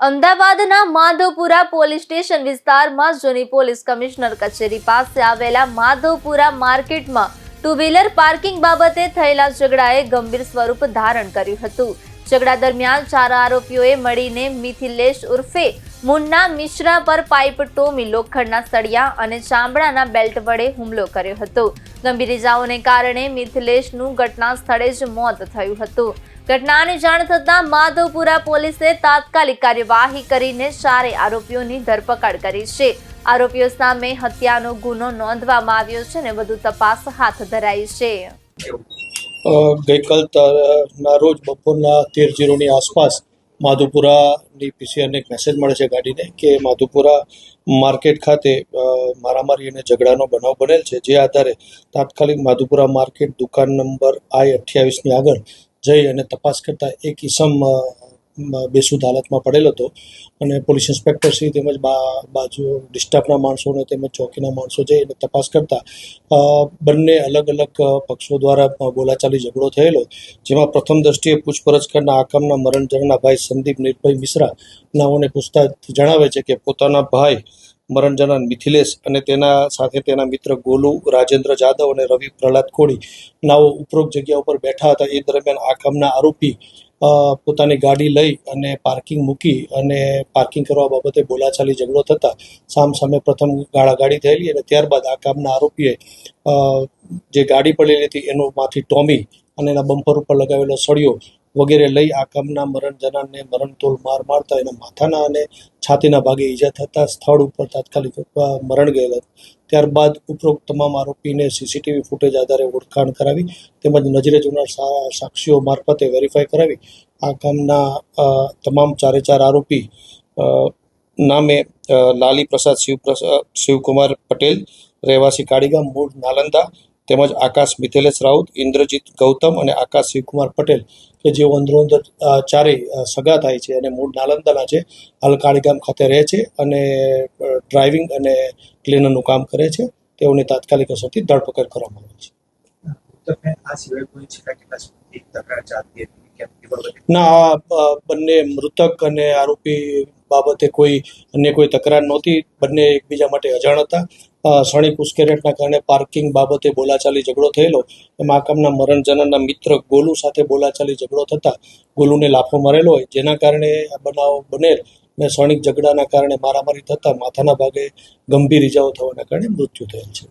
અમદાવાદના Madhavpura police station વિસ્તારમાં જૂની પોલીસ કમિશનર કચેરી પાસે આવેલા માધવપુરા માર્કેટમાં ટુ વ્હીલર પાર્કિંગ બાબતે થયેલા ઝઘડાએ ગંભીર સ્વરૂપ ધારણ કર્યું હતું. ઝઘડા દરમિયાન 4 આરોપીઓએ મળીને મિથિલેશ ઉર્ફે મુન્ના મિશ્રા પર પાઇપ ટોમી લોખંડના સળિયા અને ચામડાના બેલ્ટ વડે હુમલો કર્યો હતો. ગંભીર ઇજાઓને કારણે મિથિલેશનું ઘટના સ્થળે જ મોત થયું હતું. ઘટનાની જાણ થતાં માધવપુરા પોલીસે તાત્કાલિક કાર્યવાહી કરીને 4 આરોપીઓની ધરપકડ કરી છે. આરોપીઓ સામે હત્યાનો ગુનો નોંધવામાં આવ્યો છે અને વધુ તપાસ હાથ ધરાઈ છે. ગઈકાલના રોજ બપોરના 13:00ની આસપાસ માધવપુરાની પીસીઆરને એક મેસેજ મળે છે ગાડીને કે માધવપુરા માર્કેટ ખાતે મારામારી અને ઝઘડાનો બનાવ બનેલ છે. જે આધારે તાત્કાલિક માધવપુરા માર્કેટ દુકાન નંબર I-28ની આગળ જઈ અને તપાસ કરતા એક ઈસમ બેસુદ હાલતમાં પડેલ હતો અને પોલીસ ઇન્સ્પેક્ટર શ્રી તેમજ બાજુ ડિસ્ટાફના માણસોને તેમજ ચોકીના માણસો જઈ અને તપાસ કરતા બંને અલગ અલગ પક્ષો દ્વારા બોલાચાલી ઝઘડો થયેલો, જેમાં પ્રથમ દ્રષ્ટિએ પૂછપરછ કરનાર આ કામના મરણ જનારના ભાઈ સંદીપ નીરભાઈ મિશ્રા નાઓને પૂછતા જણાવે છે કે પોતાના ભાઈ મરણ જનાર મિથિલેશ અને તેના સાથે તેના મિત્ર ગોલુ રાજેન્દ્ર જાદવ અને રવિ પ્રહલાદ કોળી નાઓ ઉપરોક્ત જગ્યા ઉપર બેઠા હતા. એ દરમિયાન આ કામના આરોપી પોતાની ગાડી લઈ અને પાર્કિંગ મૂકી અને પાર્કિંગ કરવા બાબતે બોલાચાલી ઝઘડો થતા સામસામે પ્રથમ ગાળાગાળી થયેલી અને ત્યારબાદ આ કામના આરોપીએ જે ગાડી પડેલી હતી એનું માંથી ટોમી અને એના બમ્પર ઉપર લગાવેલો સળિયો વગેરે લઈ આ કામના મરણ જનારને મરણતોલ માર મારતા એના માથાના અને છાતીના ભાગે ઈજા થતા સ્થળ ઉપર તાત્કાલિક મરણ ગયેલ હતું. ત્યારબાદ ઉપરોક્ત તમામ આરોપીને સીસીટીવી ફૂટેજ આધારે ઓળખાણ કરાવી તેમજ નજરે જોનાર સાક્ષીઓ મારફતે વેરીફાઈ કરાવી આ કામના તમામ 4 આરોપી નામે લાલી પ્રસાદ શિવકુમાર પટેલ રહેવાસી કાળીગામ મૂળ નાલંદા તેમજ આકાશ મિથિલેશ રાઉત, ઇન્દ્રજીત ગૌતમ અને આકાશ શિવકુમાર પટેલ કે જેઓ અંદરોઅંદર 4 સગા થાય છે અને મૂળ નાલંદાના છે, હાલ કાળીગામ ખાતે રહે છે અને ડ્રાઇવિંગ અને ક્લીનરનું કામ કરે છે. તેઓની તાત્કાલિક અસરથી ધરપકડ કરવામાં આવી છે. ના, બંને મૃતક અને આરોપી બાબતે અન્ય કોઈ તકરાર નહોતી. બંને એકબીજા માટે અજાણ હતા. ક્ષણિક ઉશ્કેરાટના કારણે પાર્કિંગ બાબતે બોલાચાલી ઝઘડો થયેલો. એમાં આ કામના મરણ જનારના મિત્ર ગોલુ સાથે બોલાચાલી ઝઘડો થતા ગોલુને લાફો મારેલો હોય, જેના કારણે આ બનાવ બનેલ અને ક્ષણિક ઝઘડાના કારણે મારામારી થતા માથાના ભાગે ગંભીર ઇજાઓ થવાના કારણે મૃત્યુ થયેલ છે.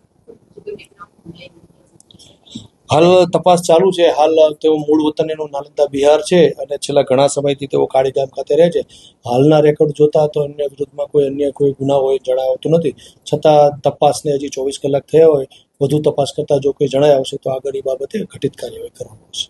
હાલ તપાસ ચાલુ છે. હાલ તેઓ મૂળ વતન એનું નાલંદા બિહાર છે અને છેલ્લા ઘણા સમયથી તેઓ કાળીગામ ખાતે રહે છે. હાલના રેકોર્ડ જોતા તો એમના વિરુદ્ધમાં અન્ય કોઈ ગુના હોય જણાવતું નથી. છતાં તપાસને હજી 24 કલાક થયા હોય, વધુ તપાસ કરતા જો કોઈ જણાય આવશે તો આગળ એ બાબતે ઘટિત કાર્યવાહી કરવામાં આવશે.